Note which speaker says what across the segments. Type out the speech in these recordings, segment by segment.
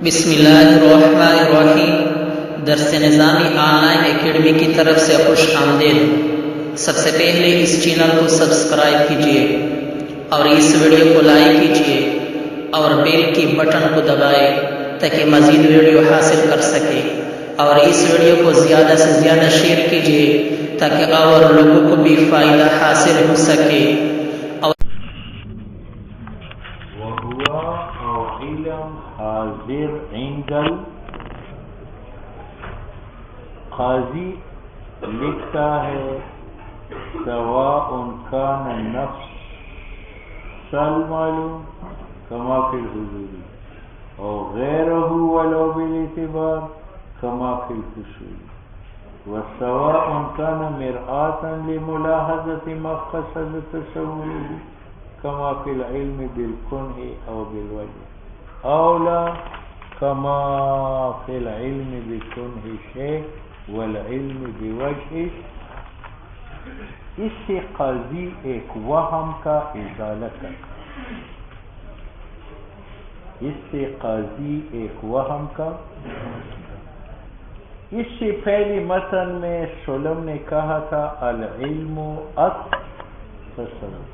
Speaker 1: بسم اللہ الرحمن الرحیم۔ درس نظامی آن لائن اکیڈمی کی طرف سے خوش آمدید۔ سب سے پہلے اس چینل کو سبسکرائب کیجیے اور اس ویڈیو کو لائک کیجیے اور بیل کی بٹن کو دبائے تاکہ مزید ویڈیو حاصل کر سکے، اور اس ویڈیو کو زیادہ سے زیادہ شیئر کیجیے تاکہ اور لوگوں کو بھی فائدہ حاصل ہو سکے۔
Speaker 2: علم حاضر عند القاضی لکھتا ہے سواء کان نفس المعلوم کما فی الحضوری اور غیرہ ولو بالاعتبار کما فی الفصول، وسواء کان مرآة لملاحظة مقصد تصوره کما فی العلم بالکنہ او بالوجہ اولا کما فی العلم بکنہ شیء والعلم بوجہ۔ اس سے قاضی ایک وہم کا ازالہ کرتا، اس سے پہلی متن میں سلم نے کہا تھا العلم التصور،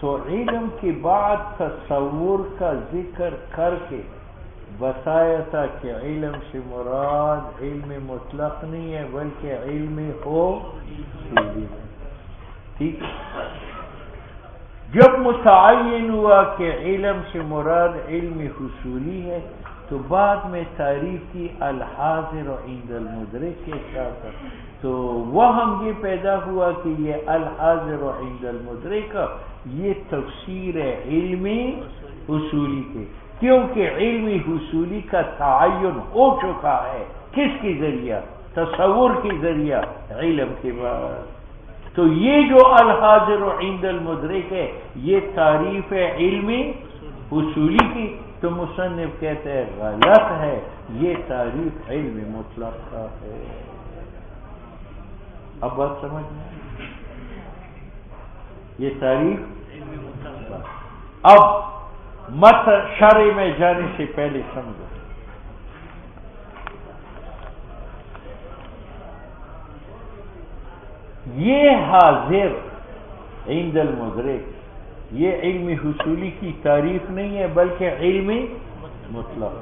Speaker 2: تو علم کے بعد تصور کا ذکر کر کے بتایا تھا کہ علم سے مراد علم مطلق نہیں ہے بلکہ علم حصولی ہے۔ ٹھیک ہے، جب متعین ہوا کہ علم سے مراد علم حصولی ہے تو بعد میں تعریف کی الحاضر عند المدرک کے ساتھ، تو وہم یہ پیدا ہوا کہ یہ الحاضر عند المدرک یہ تفسیر ہے علمی حصولی کے، کیونکہ علمی حصولی کا تعین ہو چکا ہے کس کے ذریعہ؟ تصور کے ذریعہ علم کے بعد۔ تو یہ جو الحاضر عند المدرک ہے یہ تعریف ہے علمی حصولی کی، تو مصنف کہتے ہیں غلط ہے، یہ تعریف علم مطلق کا ہے۔ اب بات سمجھ میں؟ یہ تعریف اب مت شرع میں جانے سے پہلے سمجھو۔ یہ حاضر عند المدرک یہ علم حصولی کی تعریف نہیں ہے بلکہ علم مطلق۔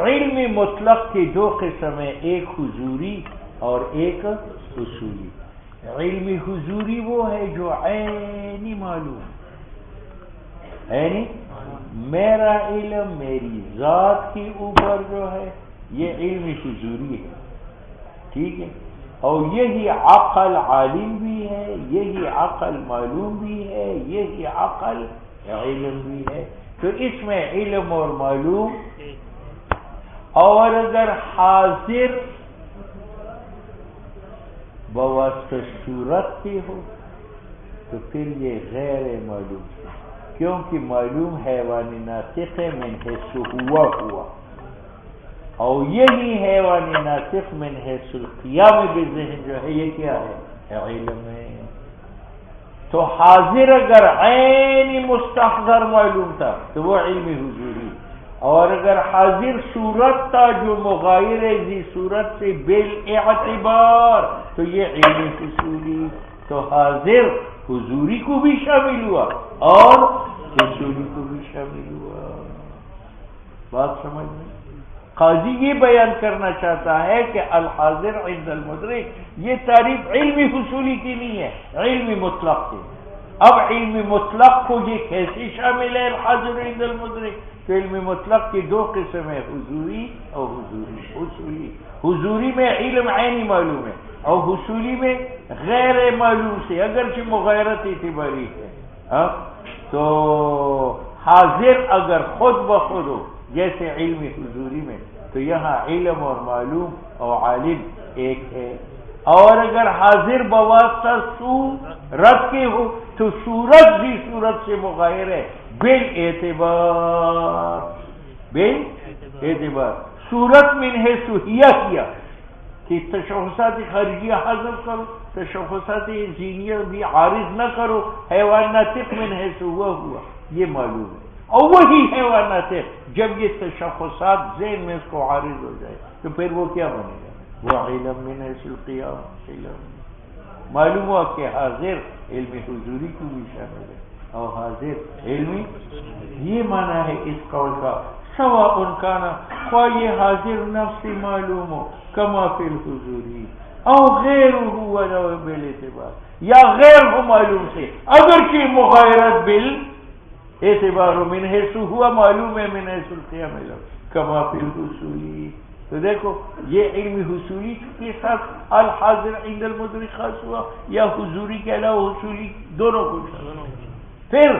Speaker 2: علم مطلق کے دو قسم ہیں، ایک حضوری اور ایک حصولی۔ علم حضوری وہ ہے جو عینی معلوم، یعنی میرا علم میری ذات کے اوپر جو ہے یہ علم حضوری ہے، ٹھیک ہے، اور یہی عقل عالم بھی ہے، یہی عقل معلوم بھی ہے، یہی عقل علم بھی ہے، تو اس میں علم اور معلوم۔ اور اگر حاضر بواسطہ صورت کی ہو تو پھر یہ غیر معلوم، کیونکہ معلوم حیوان ناطق من حیث ہوا، اور یہی حیوان ناطق من حیث القیام بالذہن جو ہے یہ کیا ہے؟ علم ہے۔ تو حاضر اگر عین مستحضر معلوم تھا تو وہ علم حضوری، اور اگر حاضر صورت تھا جو مغایر ذی صورت سے بالاعتبار تو یہ علم حصولی۔ تو حاضر حضوری کو بھی شامل ہوا اور حصولی کو بھی شامل ہوا۔ بات سمجھ میں؟ قاضی یہ بیان کرنا چاہتا ہے کہ الحاضر عند المدرک یہ تعریف علم حصولی کی نہیں ہے، علم مطلق کی۔ اب علم مطلق کو یہ کیسے شامل ہے الحاضر عند المدرک؟ تو علم مطلق کی دو قسم ہے، حضوری اور حصولی۔ حضوری میں علم عینی معلوم ہے اور حصولی میں غیر معلوم سے اگرچہ مغایرت اعتباری ہے۔ تو حاضر اگر خود بخود ہو جیسے علم حضوری میں تو یہاں علم اور معلوم اور عالم ایک ہے، اور اگر حاضر بواسطہ صورت کے ہو تو صورت بھی صورت سے مغایر ہے بالاعتبار۔ صورت من حیث ہیا کیا کہ تشخصات خارجیہ حذف کرو، تشخصات ذہنیہ بھی عارض نہ کرو، حیوان ناطق من حیث ہوا یہ معلوم ہے، اور وہی حیوانات ہے جب یہ تشخصات ذہن میں اس کو عارض ہو جائے تو پھر وہ کیا بنے گا؟ وہ علم من حیث القیام علم. معلوم ہوا کہ حاضر علم حضوری کو بھی شامل ہے اور حاضر علمی. یہ معنی ہے اس قول کا سواء کانا، خواہ یہ حاضر نفس معلوم ہو کما فی الحضوری او غیر ولو بالاعتبار، یا غیر ہو معلوم سے اگرچہ مغایرت بالاعتبار من حیث ہوا معلوم ہے من حیث القیام علم کما فی الحصولی. تو دیکھو یہ علم حصولی کے ساتھ الحاضر عند المدرک خاص ہوا یا حضوری کے علاوہ حصولی دونوں کو. پھر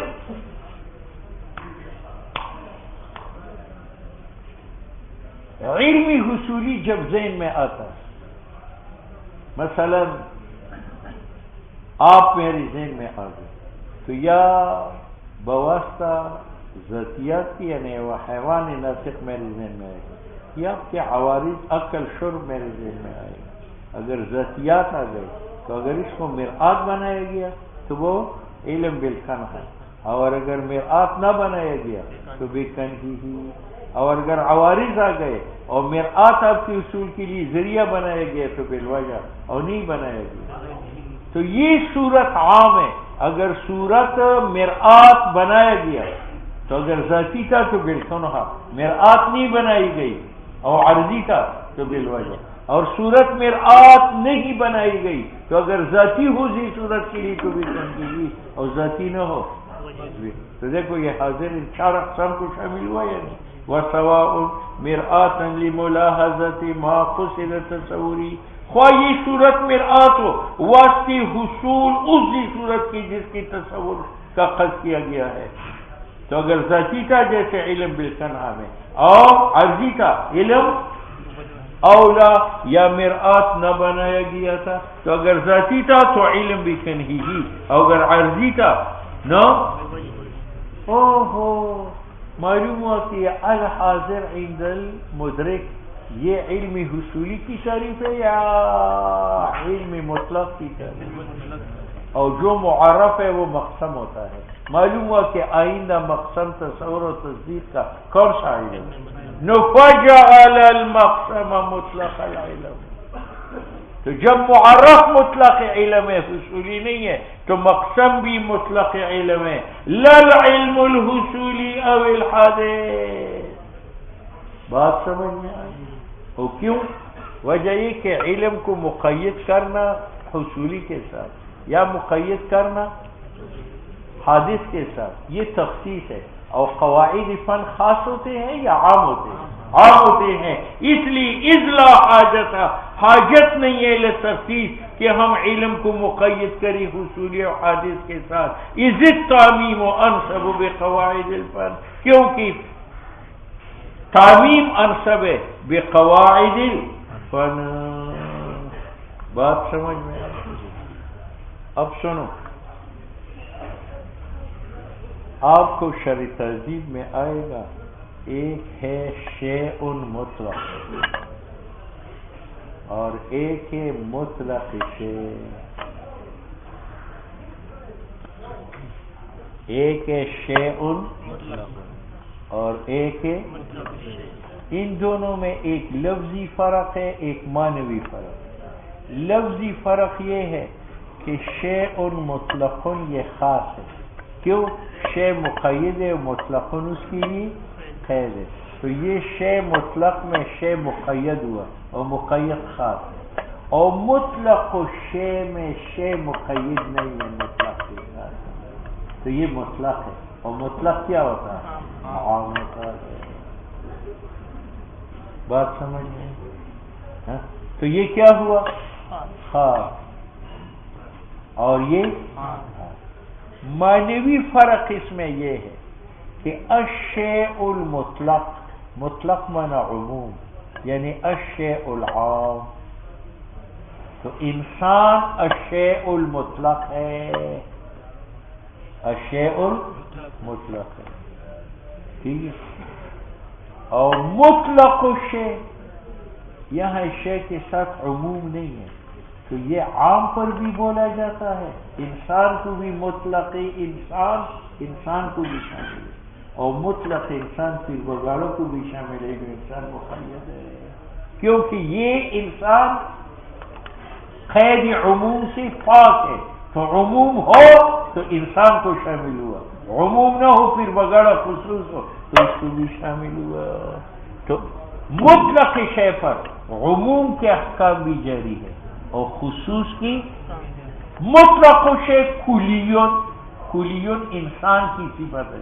Speaker 2: علمی حصولی جب ذہن میں آتا ہے، مثلا آپ میرے ذہن میں آ گئے تو یا بواسطہ ذاتیات کی یعنی وہ حیوان ناطق میرے ذہن میں آئے گا، یا آپ کے عوارض عقل شرب میرے ذہن میں آئے گا. اگر ذاتیات آ گئے تو اگر اس کو مرآت بنایا گیا تو وہ علم بالکنہ ہے، اور اگر مرآت نہ بنایا گیا تو بے کنہی ہی. اور اگر عوارض آ گئے اور مرآت آپ کے اصول کے لیے ذریعہ بنایا گیا تو بالوجہ، اور نہیں بنایا گیا تو یہ صورت عام ہے. اگر صورت مرآت بنایا گیا تو اگر ذاتی تھا تو بالکنہ، مرآت نہیں بنائی گئی اور عرضی تھا تو بالوجہ. اور صورت مرآت نہیں بنائی گئی تو اگر ذاتی ہو ذی صورت کے لیے تو بالکنہی، اور ذاتی نہ ہو. تو دیکھو یہ حاضر ان چار اقسام کو شامل ہوا یا نہیں. وَسَوَاءٌ مِرْآتً لِمُلَاحَظَةِ مَا قُصِدَ تَصَوُّرِي، خواہ یہ صورت مرآت ہو واسطے حصول اسی صورت کی جس کی تصور کا قصد کیا گیا ہے. تو اگر ذاتی تھا جیسے علم بالکنہ میں، اور عرضی تھا علم اولا، یا مرآت نہ بنایا گیا تھا تو اگر ذاتی تھا تو علم بکنہی ہی، اور اگر عرضی تھا نہ. اوہو معلوم ہوا کہ الحاضر عند المدرک یہ علم حصولی کی تعریف ہے یا علم مطلق کی تعریف؟ اور جو معرف ہے وہ مقسم ہوتا ہے. معلوم ہوا کہ آئندہ مقسم تصور و تصدیق کا کون سا علم؟ نفجعل المقسم مطلق العلم. تو جب معرف مطلق علم ہے حصولی نہیں ہے تو مقسم بھی مطلق علم ہے. لا العلم الحصولی او الحادث. بات سمجھ میں آئی؟ اور کیوں؟ وجہ یہ کہ علم کو مقید کرنا حصولی کے ساتھ یا مقید کرنا حادث کے ساتھ یہ تخصیص ہے. اور قواعد فن خاص ہوتے ہیں یا عام ہوتے ہیں؟ عام ہوتے ہیں. اس لیے اذ لا حاجت، حاجت نہیں ہے لتخصیص کہ ہم علم کو مقید کریں حصولی اور حادث کے ساتھ. اذ التعمیم انصب بقواعد الفن، کیونکہ تعمیم انصب ہے بقواعد الفن. بات سمجھ میں آئی؟ اب سنو، آپ کو شرح تہذیب میں آئے گا ایک ہے شیء مطلق اور ایک ہے مطلق شیء. ایک ہے شیء اور ایک ہے، ان دونوں میں ایک لفظی فرق ہے ایک معنوی فرق. لفظی فرق یہ ہے کہ شیء مطلق یہ خاص ہے. کیوں؟ شے مقید ہے مطلق اس کی لیے قید ہے. تو یہ شے مطلق میں شے مقید ہوا اور مقید خاص ہے. اور مطلق شے میں شے مقید نہیں ہے مطلق کے ساتھ. تو یہ مطلق ہے. اور مطلق کیا ہوتا ہے؟ عام ہوتا ہے. بات سمجھ میں؟ تو یہ کیا ہوا؟ خاص. اور یہ معنوی فرق اس میں یہ ہے کہ الشیء المطلق، مطلق معنی عموم یعنی الشیء العام. تو انسان الشیء المطلق ہے، الشیء المطلق ہے. ٹھیک ہے. اور مطلق الشیء یہاں شیء کے ساتھ عموم نہیں ہے تو یہ عام پر بھی بولا جاتا ہے. انسان کو بھی مطلق انسان کو بھی شامل ہے. اور مطلق انسان پیر بگاڑوں کو بھی شامل ہے جو انسان مقید ہے، کیونکہ یہ انسان قید عموم سے پاک ہے، تو عموم ہو تو انسان کو شامل ہوا، عموم نہ ہو پیر بگاڑا خصوص ہو تو اس کو بھی شامل ہوا۔ تو مطلق شے پر عموم کے احکام بھی جاری ہے اور خصوص کی مطلق شے کلیون انسان کی صفت ہے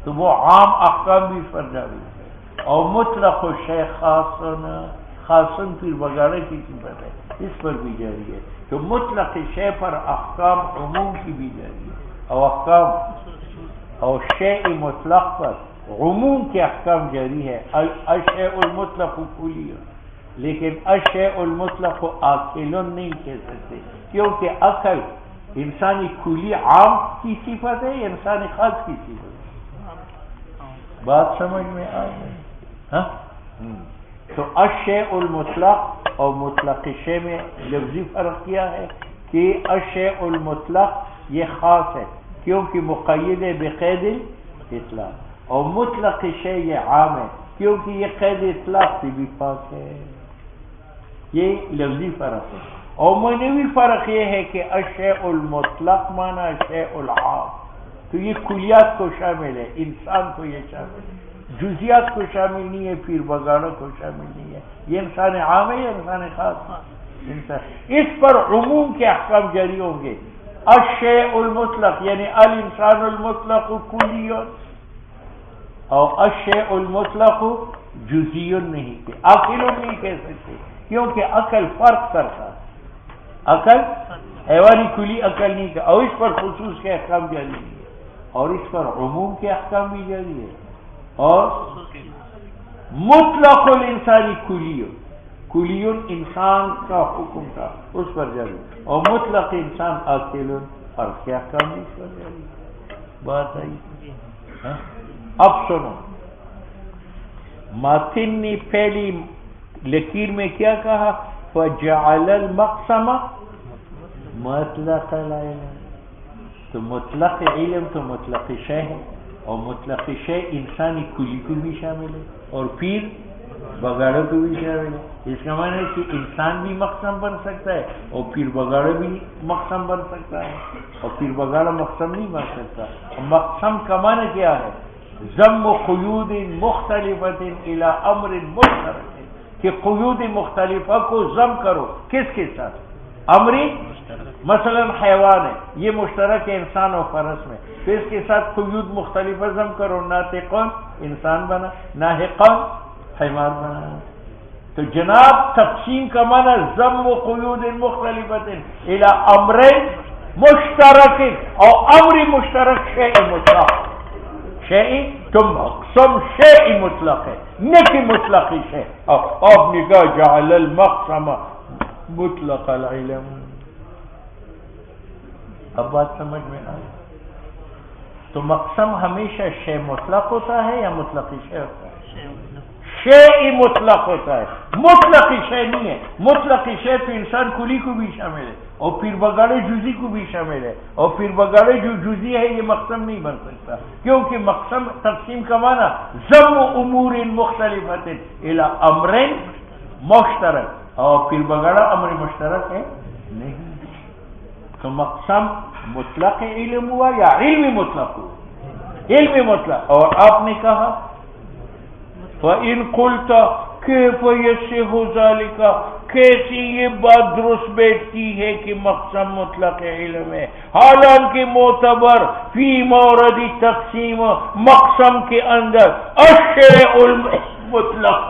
Speaker 2: تو وہ عام احکام بھی اس پر جاری ہے، اور مطلق شے خاصن پیر بگاڑے کی صفت ہے اس پر بھی جاری ہے، تو مطلق شے پر احکام عموم کی بھی جاری ہے، اور احکام اور شیء مطلق پر عموم کے احکام جاری ہے۔ الشیء المطلق کلی، لیکن الشیء المطلق عاقل نہیں کہہ سکتے، کیونکہ عقل انسانی کلی عام کی صفت ہے، انسانی خاص کی صفت ہے۔ بات سمجھ میں آ گئی؟ ہاں، تو الشیء المطلق اور مطلق شیء میں لفظی فرق کیا ہے کہ الشیء المطلق یہ خاص ہے کیونکہ مقید ہے بقید اطلاق، اور مطلق شیء یہ عام ہے کیونکہ یہ قید اطلاق سے بھی پاک ہے۔ یہ لفظی فرق ہے، اور معنوی فرق یہ ہے کہ الشیء المطلق معنی الشیء العام، تو یہ کلیات کو شامل ہے، انسان کو یہ شامل ہے، جزیات کو شامل نہیں ہے، پیر بگاڑوں کو شامل نہیں ہے۔ یہ انسان عام ہے یا انسان خاص؟ انسان۔ اس پر عموم کے احکام جاری ہوں گے۔ الشیء المطلق یعنی الانسان المطلق کلی، اور الشیء المطلق جزئی نہیں کہ عاقل نہیں کہہ سکتے، کیونکہ عقل فرق کرتا ہے، عقل حیوانی کلی عقل نہیں کا، اور اس پر خصوص کے احکام جاری ہے، اور اس پر عموم کے احکام بھی جاری ہے، اور مطلق الانسانی کلی انسان کا حکم تھا اس پر جاری، اور مطلق انسان عاقل فرق کے احکام بھی اس پر جاری۔ بات آئی؟ اب سنو، ماتن نے پہلی لکیر میں کیا کہا؟ فجعل المقسم مطلق العلم، تو مطلق علم تو مطلق شے ہے، اور مطلق شے انسانی کلی کو بھی شامل ہے اور پیر بگاڑوں کو بھی شامل ہے۔ اس کا معنی ہے کہ انسان بھی مقسم بن سکتا ہے اور پیر بگاڑا بھی مقسم بن سکتا ہے، اور پیر بگاڑا مقسم نہیں بن سکتا۔ مقسم کا معنی کیا ہے؟ ضم قیود مختلفت الی امر مشترک، کہ قیود مختلفہ کو ضم کرو، کس کے ساتھ؟ امری، مثلا حیوان ہے، یہ مشترک ہے انسان اور فرس میں، تو اس کے ساتھ قیود مختلفہ ضم کرو، ناطقون انسان بنا، ناحقون حیوان بنا۔ تو جناب تقسیم کا معنی ضم قیود مختلفت الی امر مشترک، اور امر مشترک شیء مطلق، شیء تو مقسم شیء مطلق ہے، نہ مطلق شیء۔ آپ نے کہا جعل المقسم مطلق العلم، اب بات سمجھ میں آئی؟ تو مقسم ہمیشہ شے مطلق ہوتا ہے یا مطلق شے ہوتا ہے؟ شے مطلق ہوتا ہے، مطلق شے نہیں ہے۔ مطلق شے تو انسان کلی کو بھی شامل ہے، اور پیر بگاڑے جزی کو بھی شامل ہے، اور پیر بگاڑے جو جزی ہے یہ مقسم نہیں بن سکتا، کیونکہ مقسم تقسیم کا معنی ضم امور مختلفت الی امر مشترک، اور پیر بگاڑا امر مشترک ہے نہیں۔ تو مقسم مطلق علم ہوا یا علم مطلق ہوا؟ علم مطلق۔ اور آپ نے کہا فَإِن قُلْتَ كَيْفَ يَصِحُّ ذَلِكَ، کیسی یہ بات درست بیٹھتی ہے کہ مقسم مطلق علم ہے، حالانکہ معتبر فی مورد تقسیم مقسم کے اندر الشیء المطلق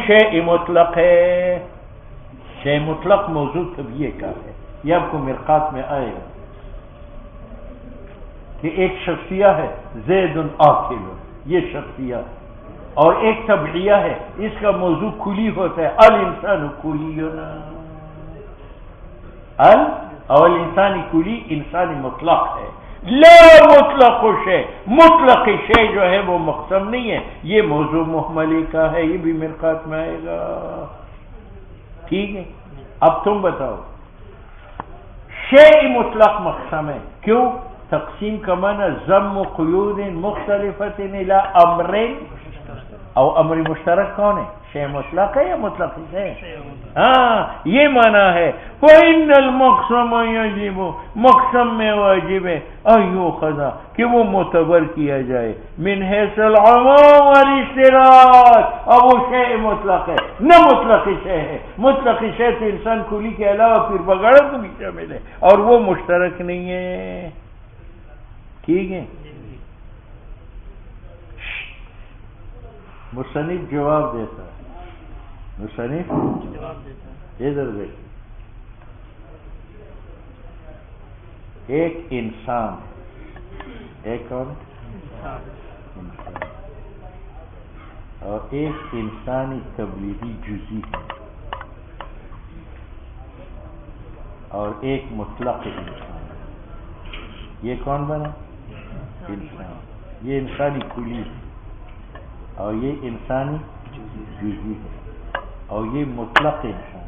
Speaker 2: شیء مطلق ہے۔ شیء مطلق موضوع طبیعہ کا ہے، یہ آپ کو مرقات میں آئے گا کہ ایک شخصیہ ہے زید عاقل، یہ شخصیہ، اور ایک طبعیہ ہے، اس کا موضوع کلی ہوتا ہے الانسان کلی، اور انسانی کلی انسانی مطلق ہے۔ لا مطلق شے، مطلق شے جو ہے وہ مقسم نہیں ہے، یہ موضوع محملی کا ہے، یہ بھی مرقات میں آئے گا۔ ٹھیک ہے، اب تم بتاؤ، شے مطلق مقسم ہے، کیوں؟ تقسیم کا معنی ضم قیود مختلفت الى امر او امر مشترک کون ہے؟ شے مطلق ہے یا مطلق ہے؟ ہاں یہ معنی ہے فَإِنَّ الْمَقْسَمَ يَجِبُ مقسم میں واجب ہے ایو خذا کہ وہ معتبر کیا جائے من حیث العموم والاستراط. اب وہ شے مطلق ہے نہ مطلق شے ہے. مطلق شے تو انسان کلی کے علاوہ پھر بغیرہ کو بھی شامل ہے اور وہ مشترک نہیں ہے. ٹھیک ہے. مصنف جواب دیتا ہے. مصنف ادھر دیکھ. ایک انسان ایک کون انسان اور ایک انسانی تبلیغی جزئی ہے اور ایک مطلق انسان. یہ کون بنا؟ انسان. یہ انسانی کلی ہے اور یہ انسانی جزئی ہے اور یہ مطلق انسان.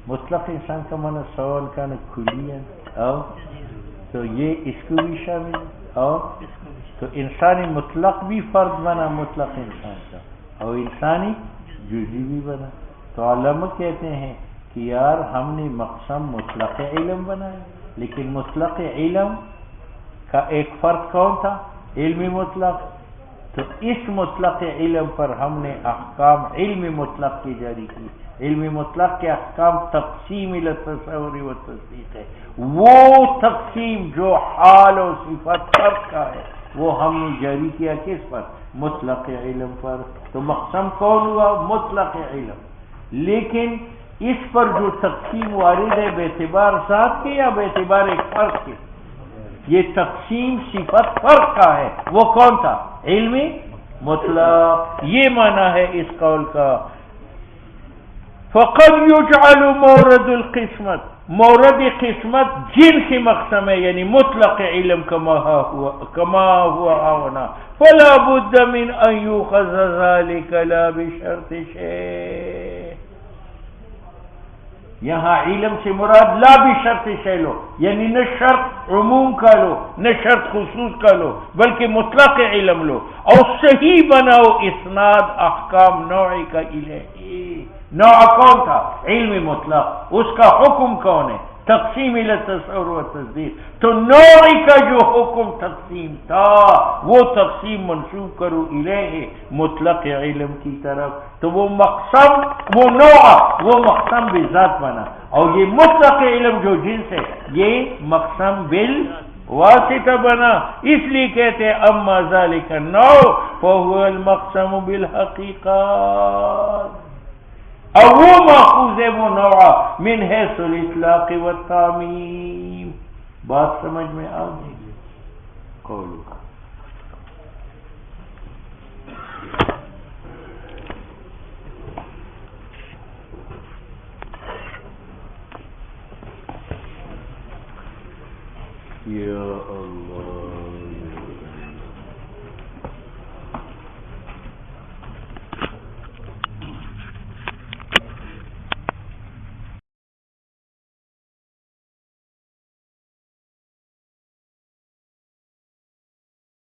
Speaker 2: مطلق انسان کا معنی سوال کا نا کلی ہے اور تو یہ اس کو بھی شامل ہے اور تو انسانی مطلق بھی فرد بنا مطلق انسان کا اور انسانی جزئی بھی بنا. تو علماء کہتے ہیں کہ یار ہم نے مقسم مطلق علم بنایا لیکن مطلق علم کا ایک فرد کون تھا؟ علمی مطلق. تو اس مطلق علم پر ہم نے احکام علمی مطلق کی جاری کی. علمی مطلق کے احکام تقسیم الی تصور و تصدیق ہے. وہ تقسیم جو حال و صفت فرق کا ہے وہ ہم نے جاری کیا کس پر؟ مطلق علم پر. تو مقسم کون ہوا؟ مطلق علم. لیکن اس پر جو تقسیم وارد ہے بے اعتبار ذات کے یا بے اعتبار ایک فرق کے؟ یہ تقسیم صفت فرق کا ہے. وہ کون تھا؟ علمی مطلق. یہ معنی ہے اس قول کا. فقد یجعل مورد القسمت مورد قسمت جنس مقسم ہے یعنی مطلق علم کما ہوا ہونا. فلا بد من ان یؤخذ ذلك لا بشرط شیء. یہاں علم سے مراد لا بشرط شیء لو یعنی نہ شرط عموم کا لو نہ شرط خصوص کا لو بلکہ مطلق علم لو اور صحیح بناؤ اسناد احکام نوعی کا الیہ. نوع کون تھا؟ علمی مطلق. اس کا حکم کون ہے؟ تقسیم الی تصور و تصدیق. تو نوعی کا جو حکم تقسیم تھا وہ تقسیم منسوب کرو الیہ مطلق علم کی طرف. تو وہ مقسم وہ نوع وہ مقسم بذات بنا اور یہ مطلق علم جو جنس ہے یہ مقسم بالواسطہ بنا. اس لیے کہتے ہیں اما ذالک النوع فهو المقسم بالحقیقات. اور وہ ماخوذ ہے وہ نوع من حیث الاطلاق والتعمیم. بات سمجھ میں آ گئی؟ قولو یا اللہ.